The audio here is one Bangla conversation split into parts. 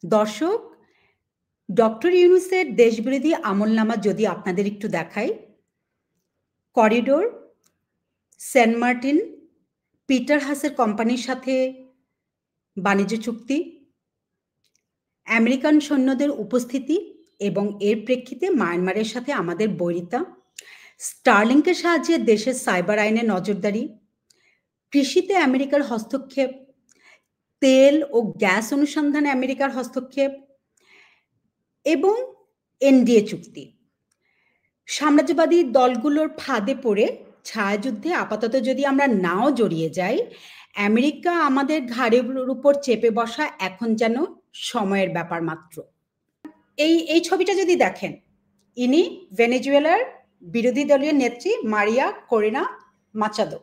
দর্শক, ডক্টর ইউনূসের দেশবিরোধী আমলনামা যদি আপনাদের একটু দেখাই, করিডোর, সেন্ট মার্টিন, পিটার হাসের কোম্পানির সাথে বাণিজ্য চুক্তি, আমেরিকান সৈন্যদের উপস্থিতি এবং এর প্রেক্ষিতে মায়ানমারের সাথে আমাদের বৈরিতা, স্টার্লিংকের সাহায্যে দেশের সাইবার আইনে নজরদারি, কৃষিতে আমেরিকার হস্তক্ষেপ, তেল ও গ্যাস অনুসন্ধানে আমেরিকার হস্তক্ষেপ এবং এনডিএ চুক্তি। সাম্রাজ্যবাদী দলগুলোর ফাঁদে পড়ে ছায়াযুদ্ধে আপাতত যদি আমরা নাও জড়িয়ে যাই, আমেরিকা আমাদের ঘাড়ের উপর চেপে বসা এখন যেন সময়ের ব্যাপার মাত্র। এই ছবিটা যদি দেখেন, ইনি ভেনেজুয়েলার বিরোধী দলীয় নেত্রী মারিয়া করিনা মাচাদো।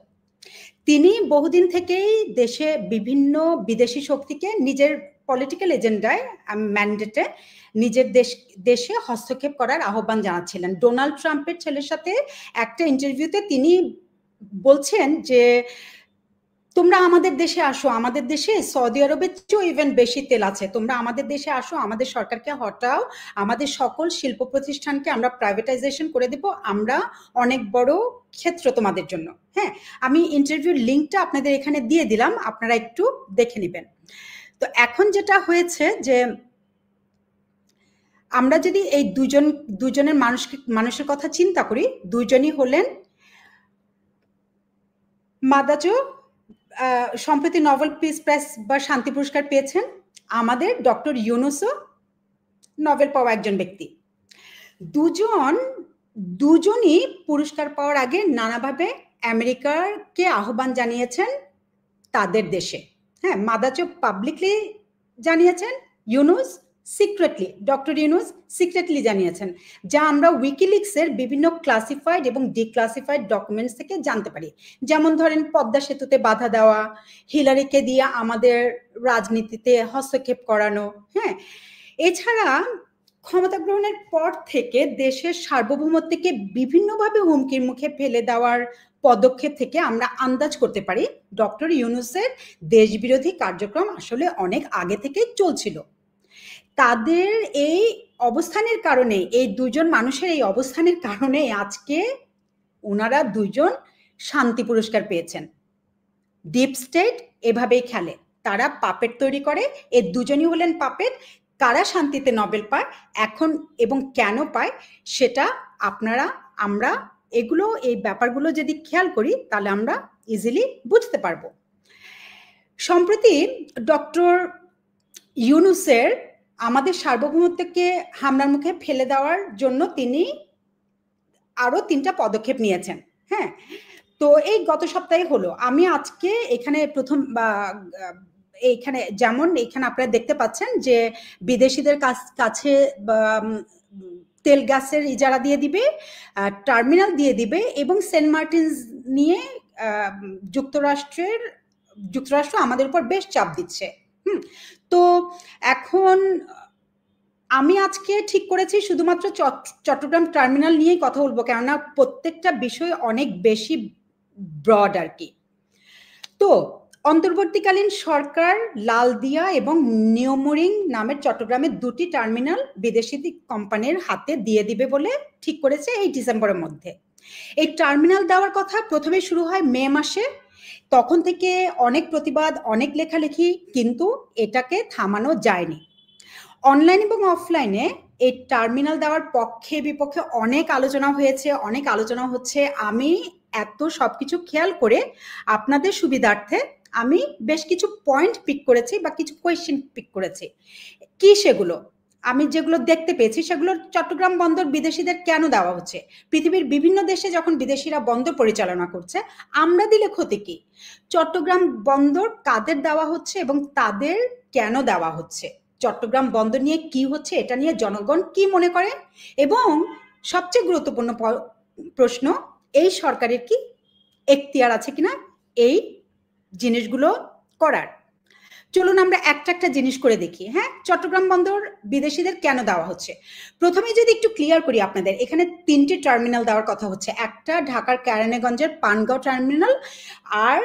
তিনি বহুদিন থেকেই দেশে বিভিন্ন বিদেশি শক্তিকে নিজের পলিটিক্যাল এজেন্ডায় ম্যান্ডেটে নিজের দেশে হস্তক্ষেপ করার আহ্বান জানাচ্ছিলেন। ডোনাল্ড ট্রাম্পের ছেলের সাথে একটা ইন্টারভিউতে তিনি বলছেন যে তোমরা আমাদের দেশে আসো, আমাদের দেশে সৌদি আরবের চেয়েও ইভেন বেশি তেল আছে, তোমরা আমাদের দেশে আসো, আমাদের সরকারকে হটাও, আমাদের সকল শিল্প প্রতিষ্ঠানকে আমরা প্রাইভেটাইজেশন করে দেব, আমরা অনেক বড় ক্ষেত্র তোমাদের জন্য। হ্যাঁ, আমি ইন্টারভিউর লিঙ্কটা আপনাদের এখানে দিয়ে দিলাম, আপনারা একটু দেখে নেবেন। তো এখন যেটা হয়েছে যে আমরা যদি এই দুজনের মানুষের কথা চিন্তা করি, দুজনই হলেন মাদাজো, সম্প্রতি নোবেল পিস প্রাইজ বা শান্তি পুরস্কার পেয়েছেন। আমাদের ডক্টর ইউনূসও নোবেল পাওয়া একজন ব্যক্তি। দুজনই পুরস্কার পাওয়ার আগে নানাভাবে আমেরিকাকে আহ্বান জানিয়েছেন তাদের দেশে। হ্যাঁ, মাদাজো পাবলিকলি জানিয়েছেন, Yunus secretly, doctor Yunus secretly জানিয়েছেন, যা আমরা উইকিলিক্সের বিভিন্ন ক্লাসিফাইড এবং ডিক্লাসিফাইড ডকুমেন্টস থেকে জানতে পারি। যেমন ধরেন পদ্মা সেতুতে বাধা দেওয়া, হিলারিকে দিয়ে আমাদের রাজনীতিতে হস্তক্ষেপ করানো। হ্যাঁ, এছাড়া ক্ষমতা গ্রহণের পর থেকে দেশের সার্বভৌমত্বকে বিভিন্নভাবে হুমকির মুখে ফেলে দেওয়ার পদক্ষেপ থেকে আমরা আন্দাজ করতে পারি ডক্টর ইউনূসের দেশবিরোধী কার্যক্রম আসলে অনেক আগে থেকে চলছিল। তাদের এই অবস্থানের কারণে, এই দুজন মানুষের এই অবস্থানের কারণে আজকে ওনারা দুজন শান্তি পুরস্কার পেয়েছেন। ডিপ স্টেট এভাবেই খেলে, তারা পাপেট তৈরি করে, এই দুজনই হলেন পাপেট। কারা শান্তিতে নোবেল পায় এখন এবং কেন পায় সেটা আমরা এই ব্যাপারগুলো যদি খেয়াল করি তাহলে আমরা ইজিলি বুঝতে পারবো। সম্প্রতি ডক্টর ইউনূসের আমাদের সার্বভৌমত্বকে হামলার মুখে ফেলে দেওয়ার জন্য তিনি আরো 3টা পদক্ষেপ নিয়েছেন। হ্যাঁ, তো এই গত সপ্তাহে হলো। আমি আজকে এখানে যেমন এখানে আপনারা দেখতে পাচ্ছেন যে বিদেশিদের কাছে তেল গ্যাসের ইজারা দিয়ে দিবে, টার্মিনাল দিয়ে দিবে এবং সেন্ট মার্টিনস নিয়ে যুক্তরাষ্ট্র আমাদের উপর বেশ চাপ দিচ্ছে। তো এখন আমি আজকে ঠিক করেছি শুধুমাত্র চট্টগ্রাম টার্মিনাল নিয়েই কথা বলবো, কেননা প্রত্যেকটা বিষয় অনেক বেশি ব্রড আর কি। তো অন্তর্বর্তীকালীন সরকার লালদিয়া এবং নিওমরিং নামের চট্টগ্রামের 2টি টার্মিনাল বিদেশি কোম্পানির হাতে দিয়ে দিবে বলে ঠিক করেছে এই ডিসেম্বরের মধ্যে। এই টার্মিনাল দেওয়ার কথা প্রথমে শুরু হয় মে মাসে, তখন থেকে অনেক প্রতিবাদ, অনেক লেখালেখি, কিন্তু এটাকে থামানো যায়নি। অনলাইন এবং অফলাইনে এই টার্মিনাল দেওয়ার পক্ষে বিপক্ষে অনেক আলোচনা হচ্ছে। আমি এত সবকিছু খেয়াল করে আপনাদের সুবিধার্থে আমি বেশ কিছু পয়েন্ট পিক করেছি বা কিছু কোয়েশ্চেন পিক করেছি। কি সেগুলো? আমি যেগুলো দেখতে পেয়েছি সেগুলো, চট্টগ্রাম বন্দর বিদেশিদের কেন দেওয়া হচ্ছে? পৃথিবীর বিভিন্ন দেশে যখন বিদেশিরা বন্দর পরিচালনা করছে, আমরা দিলে ক্ষতি কি? চট্টগ্রাম বন্দর কাদের দেওয়া হচ্ছে এবং তাদের কেন দেওয়া হচ্ছে? চট্টগ্রাম বন্দর নিয়ে কি হচ্ছে, এটা নিয়ে জনগণ কি মনে করে? এবং সবচেয়ে গুরুত্বপূর্ণ প্রশ্ন, এই সরকারের কি এখতিয়ার আছে কিনা এই জিনিসগুলো করার? চলুন আমরা একটা জিনিস করে দেখি। হ্যাঁ, চট্টগ্রাম বন্দর বিদেশিদের কেন দেওয়া হচ্ছে? প্রথমে যদি একটু ক্লিয়ার করি আপনাদের, এখানে 3টি টার্মিনাল দেওয়ার কথা হচ্ছে। একটা ঢাকার কেরানীগঞ্জের পানগাঁও টার্মিনাল, আর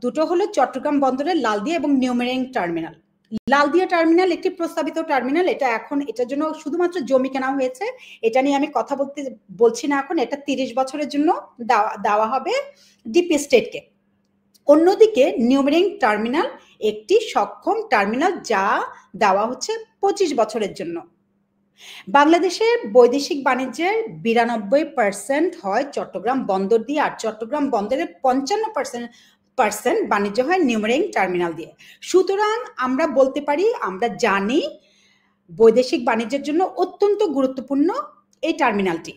2টো হলো চট্টগ্রাম বন্দরের লালদিয়া এবং নিওমরিং টার্মিনাল। লালদিয়া টার্মিনাল একটি প্রস্তাবিত টার্মিনাল, এটা এখন এটার জন্য শুধুমাত্র জমি কেনা হয়েছে, এটা নিয়ে আমি কথা বলছি না এখন। এটা 30 বছরের জন্য দেওয়া হবে ডিপি স্টেটকে। অন্যদিকে নিউমেরিং টার্মিনাল একটি সক্ষম টার্মিনাল, যা দেওয়া হচ্ছে 25 বছরের জন্য। বাংলাদেশের বৈদেশিক বাণিজ্যের 92% হয় চট্টগ্রাম বন্দর দিয়ে, আর চট্টগ্রাম বন্দরের 55% বাণিজ্য হয় নিউমেরিং টার্মিনাল দিয়ে। সুতরাং আমরা বলতে পারি, আমরা জানি বৈদেশিক বাণিজ্যের জন্য অত্যন্ত গুরুত্বপূর্ণ এই টার্মিনালটি।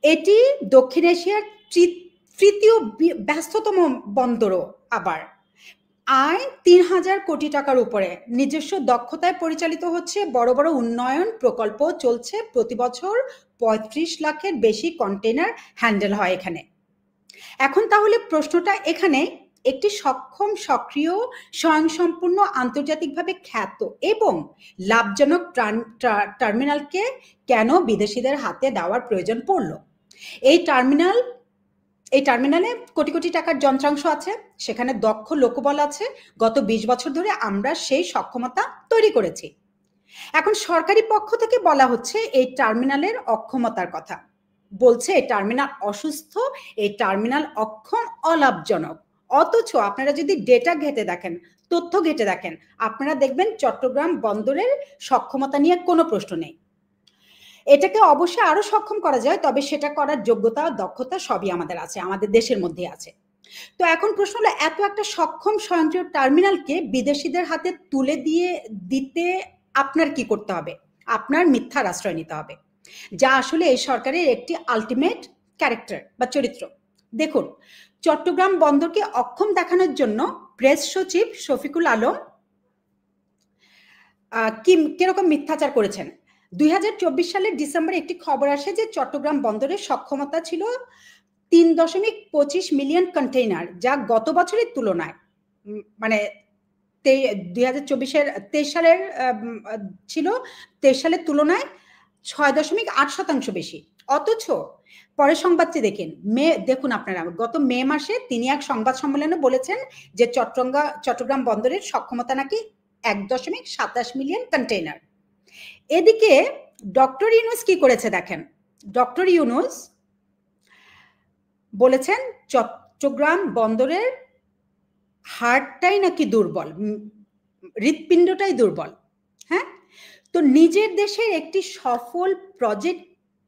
এটি দক্ষিণ এশিয়ার তৃতীয় ব্যস্ততম বন্দরও। আবার আয় 3000 কোটি টাকার উপরে, নিজস্ব দক্ষতায় পরিচালিত হচ্ছে, বড় বড় উন্নয়ন প্রকল্প চলছে, প্রতি বছর 35 লাখের বেশি কন্টেনার হ্যান্ডেল হয় এখানে। এখন তাহলে প্রশ্নটা এখানে, একটি সক্ষম, সক্রিয়, স্বয়ংসম্পূর্ণ, আন্তর্জাতিকভাবে খ্যাত এবং লাভজনক টার্মিনালকে কেন বিদেশিদের হাতে দেওয়ার প্রয়োজন পড়ল? এই টার্মিনালে কোটি কোটি টাকার যন্ত্রাংশ আছে, সেখানে দক্ষ লোকবল আছে। গত 20 বছর ধরে আমরা সেই সক্ষমতা তৈরি করেছি। এখন সরকারি পক্ষ থেকে বলা হচ্ছে এই টার্মিনালের অক্ষমতার কথা, বলছে এই টার্মিনাল অসুস্থ, এই টার্মিনাল অক্ষম, অলাভজনক। অথচ আপনারা যদি ডেটা ঘেঁটে দেখেন, তথ্য ঘেঁটে দেখেন, আপনারা দেখবেন চট্টগ্রাম বন্দরের সক্ষমতা নিয়ে কোনো প্রশ্ন নেই। এটাকে অবশ্যই আরো সক্ষম করা যায়, তবে সেটা করার যোগ্যতা, দক্ষতা সবই আমাদের আছে, আমাদের দেশের মধ্যে আছে। তো এখন প্রশ্ন হলো, এত একটা সক্ষম স্বয়ংক্রিয় টার্মিনালকে বিদেশিদের হাতে তুলে দিতে আপনার কি করতে হবে? আপনার মিথ্যার আশ্রয় নিতে হবে, যা আসলে এই সরকারের একটি আলটিমেট ক্যারেক্টার বা চরিত্র। দেখুন, চট্টগ্রাম বন্দরকে অক্ষম দেখানোর জন্য প্রেস সচিব শফিকুল আলম কিরকম মিথ্যাচার করেছেন। 2024 সালের ডিসেম্বরে একটি খবর আসে যে চট্টগ্রাম বন্দরের সক্ষমতা ছিল 3.25 মিলিয়ন কন্টেইনার, যা গত বছরের তুলনায়, মানে 23 সালের ছিল, 23 সালের তুলনায় 6.8% বেশি। অথচ পরের সংবাদটি দেখুন আপনারা, গত মে মাসে তিনি এক সংবাদ সম্মেলনে বলেছেন যে চট্টগ্রাম বন্দরের সক্ষমতা নাকি 1.27 মিলিয়ন কন্টেইনার। এদিকে ডক্টর ইউনূস কি করেছে দেখেন। ডক্টর ইউনূস বলেছেন চট্টগ্রাম বন্দরের হার্টটাই নাকি দুর্বল, হৃৎপিণ্ডটাই দুর্বল। হ্যাঁ, তো নিজের দেশের একটি সফল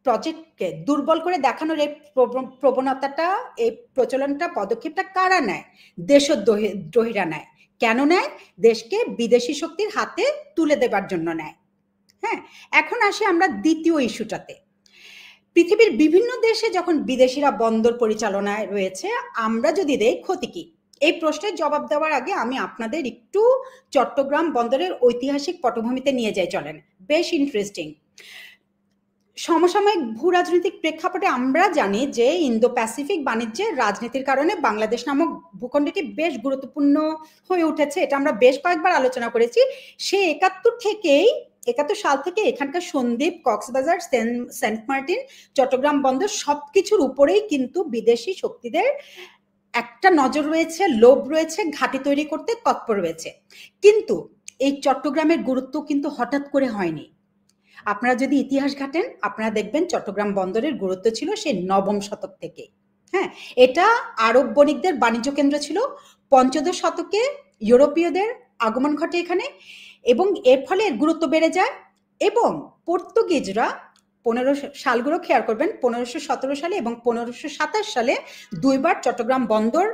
প্রজেক্টকে দুর্বল করে দেখানোর এই প্রবণতাটা, এই প্রচলনটা, পদক্ষেপটা কারা নেয়? দেশদ্রোহীরা নেয়। কেন নেয়? দেশকে বিদেশি শক্তির হাতে তুলে দেবার জন্য নেয়। হ্যাঁ, এখন আসি আমরা দ্বিতীয় ইস্যুটাতে। পৃথিবীর বিভিন্ন দেশে যখন বিদেশিরা বন্দর পরিচালনায় রয়েছে, আমরা যদি দেই ক্ষতি কি? এই প্রশ্নের জবাব দেওয়ার আগে আমি আপনাদের একটু চট্টগ্রাম বন্দরের ঐতিহাসিক পটভূমিতে নিয়ে যাই, চলেন। বেশ ইন্টারেস্টিং। সমসাময়িক ভূ রাজনৈতিক প্রেক্ষাপটে আমরা জানি যে ইন্দো প্যাসিফিক বাণিজ্যের রাজনীতির কারণে বাংলাদেশ নামক ভূখণ্ডটি বেশ গুরুত্বপূর্ণ হয়ে উঠেছে। এটা আমরা বেশ কয়েকবার আলোচনা করেছি। সে 71 সাল থেকে এখানকার সন্দ্বীপ, কক্সবাজার, সেন্ট মার্টিন, চট্টগ্রাম বন্দর সবকিছুর উপরেই কিন্তু বিদেশি শক্তিদের একটা নজর রয়েছে, লোভ রয়েছে, ঘাঁটি তৈরি করতে তৎপর রয়েছে। কিন্তু এই চট্টগ্রামের গুরুত্ব কিন্তু হঠাৎ করে হয়নি। আপনারা যদি ইতিহাস ঘাটেন, আপনারা দেখবেন চট্টগ্রাম বন্দরের গুরুত্ব ছিল সেই 9ম শতক থেকে। হ্যাঁ, এটা আরব বণিকদের বাণিজ্য কেন্দ্র ছিল। 15 শতকে ইউরোপীয়দের আগমন ঘটে এখানে, এবং এর ফলে এর গুরুত্ব বেড়ে যায়। এবং পর্তুগিজরা 15 সালগুলো খেয়াল করবেন, 1517 সালে এবং 1527 সালে দুইবার চট্টগ্রাম বন্দর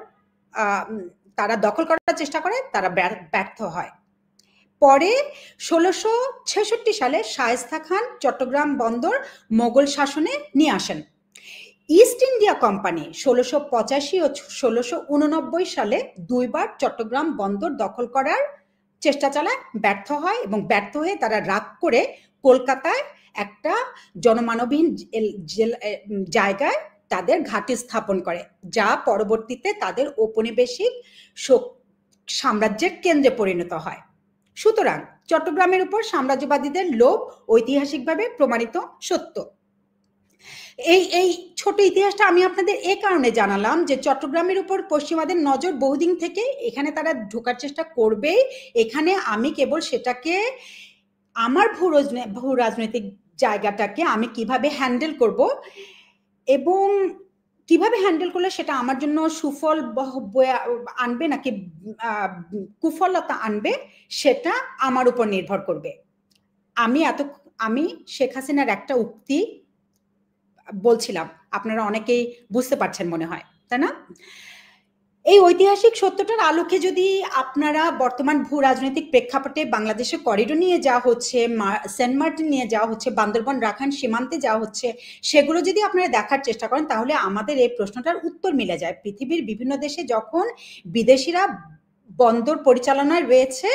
তারা দখল করার চেষ্টা করে, তারা ব্যর্থ হয়। পরে 1666 সালে শায়েস্তা খান চট্টগ্রাম বন্দর মোগল শাসনে নিয়ে আসেন। ইস্ট ইন্ডিয়া কোম্পানি 1685 ও 1689 সালে দুইবার চট্টগ্রাম বন্দর দখল করার চেষ্টা চালায়, ব্যর্থ হয়, এবং ব্যর্থ হয়ে তারা রাগ করে কলকাতায় একটা জনমানবহীন জায়গায় তাদের ঘাঁটি স্থাপন করে, যা পরবর্তীতে তাদের ঔপনিবেশিক সাম্রাজ্যের কেন্দ্রে পরিণত হয়। সুতরাং চট্টগ্রামের উপর সাম্রাজ্যবাদীদের লোভ ঐতিহাসিকভাবে প্রমাণিত সত্য। এই ছোট ইতিহাসটা আমি আপনাদের এই কারণে জানালাম যে চট্টগ্রামের উপর পশ্চিমাদের নজর বহুদিন থেকে, এখানে তারা ঢোকার চেষ্টা করবে। এখানে আমি কেবল সেটাকে আমার ভূ রাজনৈতিক জায়গাটাকে আমি কিভাবে হ্যান্ডেল করব এবং কিভাবে হ্যান্ডেল করলে সেটা আমার জন্য সুফল আনবে নাকি কুফলতা আনবে, সেটা আমার উপর নির্ভর করবে। আমি শেখ হাসিনার একটা উক্তি বলছিলাম, আপনারা অনেকেই বুঝতে পারছেন মনে হয়, তাই না? এই ঐতিহাসিক সত্যটার আলোকে যদি আপনারা বর্তমান ভূ রাজনৈতিক প্রেক্ষাপটে বাংলাদেশে করিডোর নিয়ে যাওয়া হচ্ছে, সেন্ট মার্টিন নিয়ে যাওয়া হচ্ছে, বান্দরবন রাখাইন সীমান্তে যাওয়া হচ্ছে, সেগুলো যদি আপনারা দেখার চেষ্টা করেন, তাহলে আমাদের এই প্রশ্নটার উত্তর মিলে যায়। পৃথিবীর বিভিন্ন দেশে যখন বিদেশিরা বন্দর পরিচালনায় রয়েছে,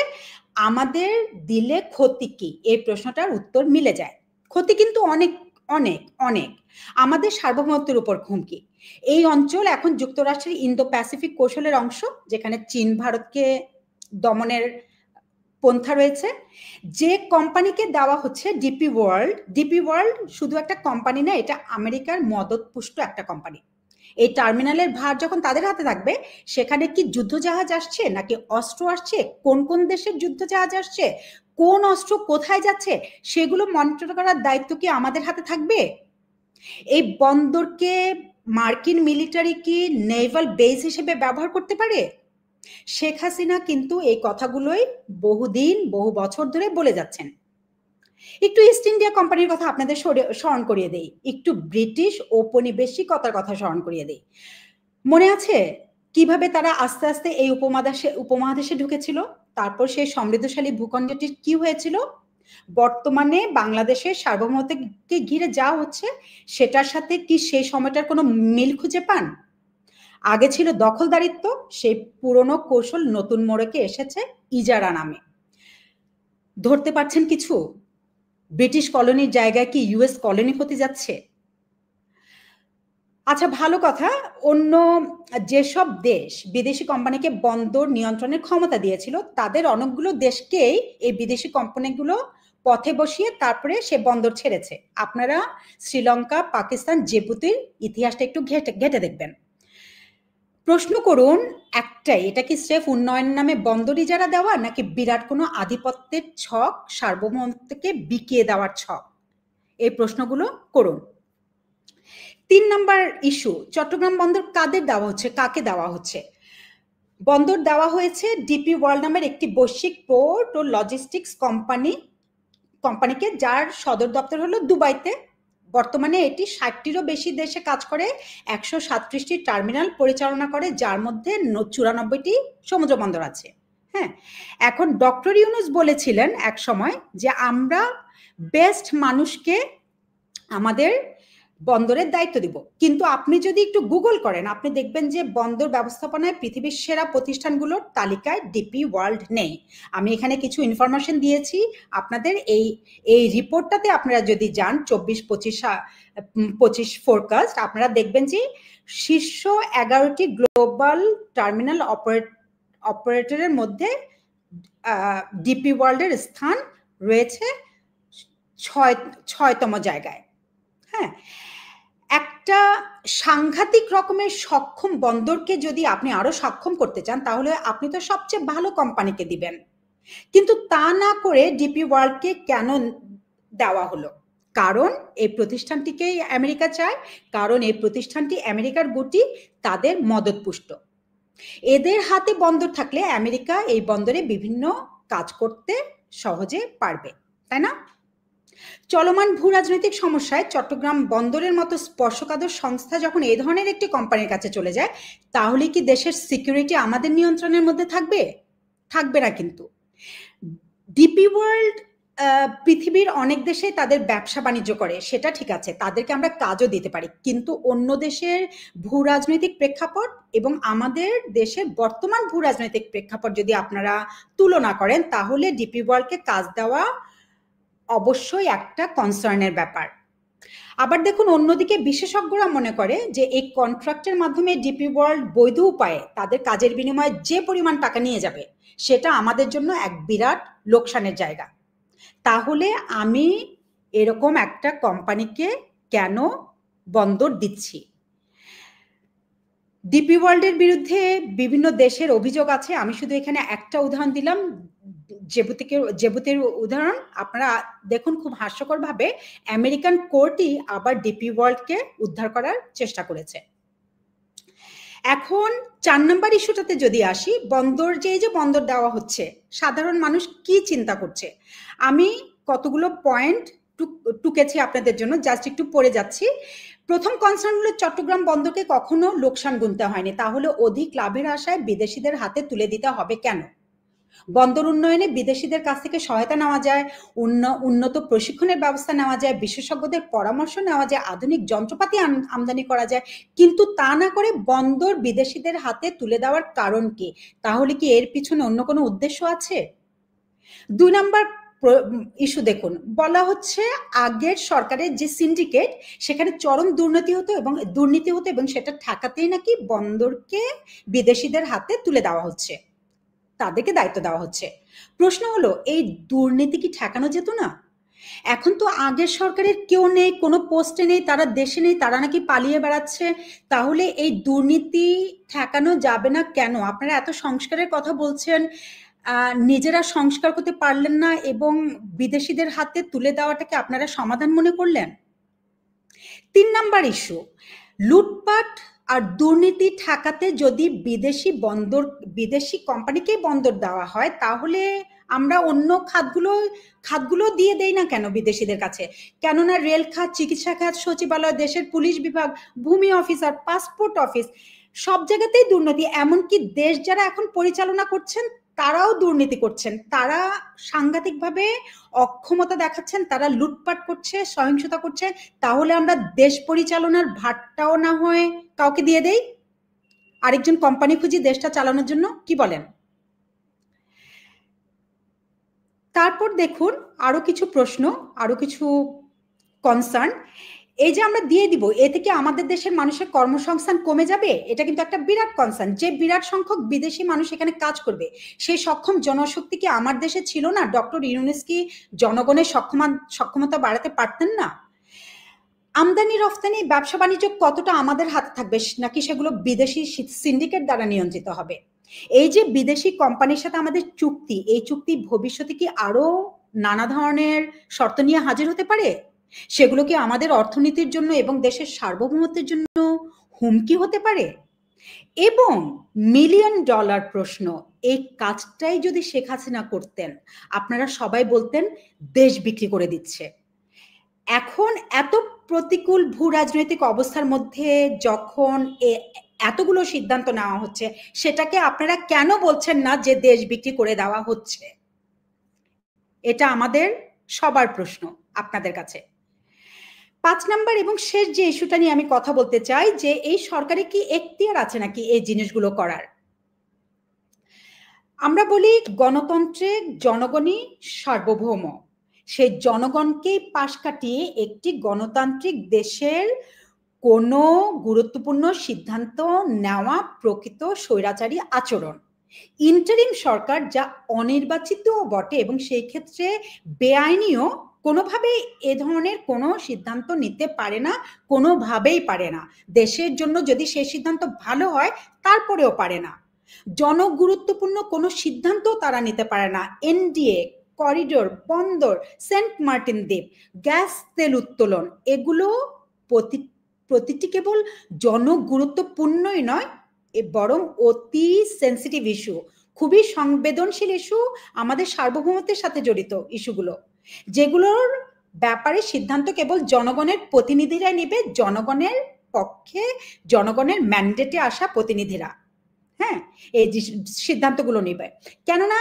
আমাদের দিলে ক্ষতি কি, এই প্রশ্নটার উত্তর মিলে যায়। ক্ষতি কিন্তু অনেক অনেক অনেক, আমাদের সার্বভৌমত্বের উপর হুমকি। এই অঞ্চল এখন যুক্তরাষ্ট্রের ইন্দো প্যাসিফিক কৌশলের অংশ, যেখানে চীন ভারতকে দমনের পন্থা রয়েছে। যে কোম্পানিকে দেওয়া হচ্ছে ডিপি ওয়ার্ল্ড শুধু একটা কোম্পানি না, এটা আমেরিকার মদতপুষ্ট একটা কোম্পানি। এই টার্মিনালের ভার যখন তাদের হাতে থাকবে, সেখানে কি যুদ্ধজাহাজ আসছে নাকি অস্ত্র আসছে, কোন কোন দেশের যুদ্ধজাহাজ আসছে, কোন অস্ত্র কোথায় যাচ্ছে, সেগুলো মনিটর করার দায়িত্ব কি আমাদের হাতে থাকবে? এই বন্দরকে মার্কিন মিলিটারি কি নেভাল বেস হিসেবে ব্যবহার করতে পারে? শেখ হাসিনা কিন্তু এই কথাগুলোই বহুদিন বহু বছর ধরে বলে যাচ্ছেন। একটু ইস্ট ইন্ডিয়া কোম্পানির কথা আপনাদের স্মরণ করিয়ে দেই, একটু ব্রিটিশ ঔপনিবেশিকতার কথা স্মরণ করিয়ে দেই। মনে আছে কিভাবে তারা আস্তে আস্তে এই উপমহাদেশে ঢুকেছিল? তারপর সেই সমৃদ্ধশালী ভূখণ্ডটি কি হয়েছিল? বর্তমানে বাংলাদেশের সার্বভৌমত্বকে ঘিরে যা হচ্ছে, সেটার সাথে কি সেই সময়টার কোনো মিল খুঁজে পান? আগে ছিল দখলদারিত্ব, সেই পুরনো কৌশল নতুন মোড়কে এসেছে ইজারা নামে। ধরতে পারছেন কিছু? ব্রিটিশ কলোনির জায়গায় কি ইউএস কলোনি হতে যাচ্ছে? আচ্ছা, ভালো কথা, অন্য যেসব দেশ বিদেশি কোম্পানিকে বন্দর নিয়ন্ত্রণের ক্ষমতা দিয়েছিল, তাদের অনেকগুলো দেশকেই এই বিদেশি কোম্পানিগুলো পথে বসিয়ে তারপরে সে বন্দর ছেড়েছে। আপনারা শ্রীলঙ্কা, পাকিস্তান, জিবুতির ইতিহাসটা একটু ঘেটে দেখবেন। প্রশ্ন করুন একটাই, এটা কি স্রেফ উন্নয়ন নামে বন্দর ইজারা দেওয়া, নাকি বিরাট কোনো আধিপত্যের ছক, সার্বভৌমত্বকে বিকিয়ে দেওয়ার ছক? এই প্রশ্নগুলো করুন। 3 নাম্বার ইস্যু, চট্টগ্রাম বন্দর কাদের দেওয়া হচ্ছে, কাকে দেওয়া হচ্ছে? বন্দর দেওয়া হয়েছে ডিপি ওয়ার্ল্ড নামের একটি বৈশ্বিক পোর্ট ও লজিস্টিক্স কোম্পানিকে, যার সদর দপ্তর হলো দুবাইতে। বর্তমানে এটি 60টিরও বেশি দেশে কাজ করে, 137টি টার্মিনাল পরিচালনা করে, যার মধ্যে 94টি সমুদ্র বন্দর আছে। হ্যাঁ, এখন ডক্টর ইউনূস বলেছিলেন এক সময় যে আমরা বেস্ট মানুষকে আমাদের বন্দরের দায়িত্ব দিব, কিন্তু আপনি যদি একটু গুগল করেন, আপনি দেখবেন যে বন্দর ব্যবস্থাপনায় পৃথিবীর সেরা প্রতিষ্ঠানগুলোর তালিকায় ডিপি ওয়ার্ল্ড নেই। আমি এখানে কিছু ইনফরমেশন দিয়েছি আপনাদের, এই রিপোর্টটাতে আপনারা যদি যান 24-25 ফোরকাস্ট, আপনারা দেখবেন যে শীর্ষ 11টি গ্লোবাল টার্মিনাল অপারেটরের মধ্যে ডিপি ওয়ার্ল্ডের স্থান রয়েছে 6তম জায়গায়। হ্যাঁ, একটা সাংঘাতিক রকমের সক্ষম বন্দরকে যদি আপনি আরো সক্ষম করতে চান, তাহলে আপনি তো সবচেয়ে ভালো কোম্পানিকে দিবেন, কিন্তু তা না করে ডিপি ওয়ার্ল্ডকে কেন দেওয়া হলো? কারণ এই প্রতিষ্ঠানটিকেই আমেরিকা চায়, কারণ এই প্রতিষ্ঠানটি আমেরিকার গুটি, তাদের মদতপুষ্ট। এদের হাতে বন্দর থাকলে আমেরিকা এই বন্দরে বিভিন্ন কাজ করতে সহজে পারবে, তাই না? চলমান ভূ রাজনৈতিক সমস্যায় চট্টগ্রাম বন্দরের মতো স্পর্শকাতর সংস্থা যখন এই ধরনের একটি কোম্পানির কাছে চলে যায়, তাহলে কি দেশের সিকিউরিটি আমাদের নিয়ন্ত্রণের মধ্যে থাকবে? থাকবে না। কিন্তু ডিপি ওয়ার্ল্ড পৃথিবীর অনেক দেশে তাদের ব্যবসা বাণিজ্য করে, সেটা ঠিক আছে, তাদেরকে আমরা কাজও দিতে পারি, কিন্তু অন্য দেশের ভূ রাজনৈতিক প্রেক্ষাপট এবং আমাদের দেশের বর্তমান ভূ রাজনৈতিক প্রেক্ষাপট যদি আপনারা তুলনা করেন, তাহলে ডিপি ওয়ার্ল্ডকে কাজ দেওয়া অবশ্যই একটা কনসার্নের ব্যাপার। আবার দেখুন, অন্যদিকে বিশেষজ্ঞরা মনে করে যে এই কন্ট্রাক্টের মাধ্যমে ডিপি ওয়ার্ল্ড বৈধ উপায়ে তাদের কাজের বিনিময়ে যে পরিমাণ টাকা নিয়ে যাবে, সেটা আমাদের জন্য এক বিরাট লোকসানের জায়গা। তাহলে আমি এরকম একটা কোম্পানিকে কেন বন্দর দিচ্ছি। ডিপি ওয়ার্ল্ডের বিরুদ্ধে বিভিন্ন দেশের অভিযোগ আছে। আমি শুধু এখানে একটা উদাহরণ দিলাম, জেবুতির উদাহরণ। আপনারা দেখুন, খুব হাস্যকরভাবে আমেরিকান কোর্টই আবার ডিপি ওয়ার্ল্ডকে উদ্ধার করার চেষ্টা করেছে। এখন 4 নম্বর ইস্যুটাতে যদি আসি, বন্দর যে বন্দর দেওয়া হচ্ছে, সাধারণ মানুষ কি চিন্তা করছে, আমি কতগুলো পয়েন্ট টুকেছি আপনাদের জন্য, জাস্ট একটু পড়ে যাচ্ছি। প্রথম কনসার্ন হলো চট্টগ্রাম বন্দরকে কখনো লোকসান গুনতে হয়নি, তাহলে অধিক লাভের আশায় বিদেশিদের হাতে তুলে দিতে হবে কেন? বন্দর উন্নয়নে বিদেশিদের কাছ থেকে সহায়তা নেওয়া যায়, উন্নত প্রশিক্ষণের ব্যবস্থা নেওয়া যায়, বিশেষজ্ঞদের পরামর্শ নেওয়া যায়, আধুনিক যন্ত্রপাতি আমদানি করা যায়, কিন্তু তা না করে বন্দর বিদেশিদের হাতে তুলে দেওয়ার কারণ কি? তাহলে কি এর পিছনে অন্য কোনো উদ্দেশ্য আছে? 2 নম্বর ইস্যু দেখুন, বলা হচ্ছে আগের সরকারের যে সিন্ডিকেট, সেখানে চরম দুর্নীতি হতো এবং সেটা ঠেকাতেই নাকি বন্দরকে বিদেশিদের হাতে তুলে দেওয়া হচ্ছে, তাদেরকে দায়িত্ব দেওয়া হচ্ছে। প্রশ্ন হলো, এই দুর্নীতি কি ঠেকানো যেত না? এখন তো আগের সরকারের কেউ নেই, কোনো পোস্টে নেই, তারা দেশে নেই, তারা নাকি পালিয়ে বেড়াচ্ছে, তাহলে এই দুর্নীতি ঠেকানো যাবে না কেন? আপনারা এত সংস্কারের কথা বলছেন, নিজেরা সংস্কার করতে পারলেন না এবং বিদেশিদের হাতে তুলে দেওয়াটাকে আপনারা সমাধান মনে করলেন। 3 নাম্বার ইস্যু, লুটপাট আর দুর্নীতি ঠেকাতে যদি বিদেশি কোম্পানিকেই বন্দর দেওয়া হয়, তাহলে আমরা অন্য খাতগুলো দিয়ে দেই না কেন বিদেশিদের কাছে? কেননা রেল খাত, চিকিৎসা খাত, সচিবালয়, দেশের পুলিশ বিভাগ, ভূমি অফিসার, পাসপোর্ট অফিস, সব জায়গাতেই দুর্নীতি। এমনকি দেশ যারা এখন পরিচালনা করছেন তারাও দুর্নীতি করছেন, তারা সাংঘাতিকভাবে অক্ষমতা দেখাচ্ছেন, তারা লুটপাট করছে, সহিংসতা করছে। তাহলে আমরা দেশ পরিচালনার ভারটাও না হয় কাউকে দিয়ে দেই, আরেকজন কোম্পানি খুঁজি দেশটা চালানোর জন্য, কি বলেন? তারপর দেখুন আরো কিছু প্রশ্ন, আরো কিছু কনসার্ন। এই যে আমরা দিয়ে দিব, এতে কি আমাদের দেশের মানুষের কর্মসংস্থান কমে যাবে? এটা কিন্তু একটা বিরাট কনসার্ন। যে বিরাট সংখ্যক বিদেশি মানুষ এখানে কাজ করবে, সেই সক্ষম জনশক্তি কি আমার দেশে ছিল না? ডক্টর ইউনূস কি জনগণের সক্ষমতা বাড়াতে পারতেন না? আমদানি রফতানি ব্যবসা বাণিজ্য কতটা আমাদের হাতে থাকবে, নাকি সেগুলো বিদেশি সিন্ডিকেট দ্বারা নিয়ন্ত্রিত হবে? এই যে বিদেশি কোম্পানির সাথে আমাদের চুক্তি, এই চুক্তি ভবিষ্যতে কি আরো নানা ধরনের শর্ত নিয়ে হাজির হতে পারে? সেগুলো কি আমাদের অর্থনীতির জন্য এবং দেশের সার্বভৌমত্বের জন্য হুমকি হতে পারে? এবং মিলিয়ন ডলার প্রশ্ন, এই কাজটাই যদি শেখ হাসিনা করতেন, আপনারা সবাই বলতেন দেশ বিক্রি করে দিচ্ছে। এখন এত প্রতিকূল ভূ রাজনৈতিক অবস্থার মধ্যে যখন এতগুলো সিদ্ধান্ত নেওয়া হচ্ছে, সেটাকে আপনারা কেন বলছেন না যে দেশ বিক্রি করে দেওয়া হচ্ছে? এটা আমাদের সবার প্রশ্ন আপনাদের কাছে। 5 নাম্বার এবং শেষ যে ইস্যুটা নিয়ে আমি কথা বলতে চাই, যে এই সরকারে কি এখতিয়ার আছে নাকি এই জিনিসগুলো করার? আমরা বলি গণতন্ত্রে জনগণই সার্বভৌম, সেই জনগণকেই পাশ কাটিয়ে একটি গণতান্ত্রিক দেশের কোনো গুরুত্বপূর্ণ সিদ্ধান্ত নেওয়া প্রকৃত স্বৈরাচারী আচরণ। ইন্টারিম সরকার যা অনির্বাচিতও বটে এবং সেই ক্ষেত্রে বেআইনিও, কোনোভাবেই এ ধরনের কোনো সিদ্ধান্ত নিতে পারে না, কোনোভাবেই পারে না। দেশের জন্য যদি সেই সিদ্ধান্ত ভালো হয় তারপরেও পারে না। জনগুরুত্বপূর্ণ কোনো সিদ্ধান্ত তারা নিতে পারে না। এনডিএ, করিডোর, বন্দর, সেন্ট মার্টিন দ্বীপ, গ্যাস তেল উত্তোলন, এগুলো প্রতিটি কেবল জনগুরুত্বপূর্ণই নয়, বরং অতি সেন্সিটিভ ইস্যু, খুবই সংবেদনশীল ইস্যু, আমাদের সার্বভৌমত্বের সাথে জড়িত ইস্যুগুলো, যেগুলোর ব্যাপারে সিদ্ধান্ত কেবল জনগণের প্রতিনিধিরা নেবে, জনগণের পক্ষে, জনগণের ম্যান্ডেটে আসা প্রতিনিধিরা, হ্যাঁ, এই সিদ্ধান্তগুলো নেবে। কেননা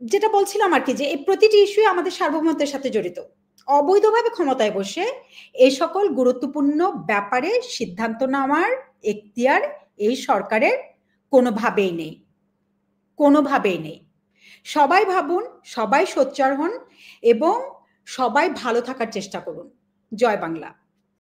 যেটা বলছিলাম আর কি, যে এই প্রতিটি ইস্যু আমাদের সার্বভৌমত্বের সাথে জড়িত। অবৈধভাবে ক্ষমতায় বসে এই সকল গুরুত্বপূর্ণ ব্যাপারে সিদ্ধান্ত নেওয়ার এখতিয়ার এই সরকারের কোনোভাবেই নেই, কোনোভাবেই নেই। সবাই ভাবুন, সবাই সোচ্চার হন এবং সবাই ভালো থাকার চেষ্টা করুন। জয় বাংলা।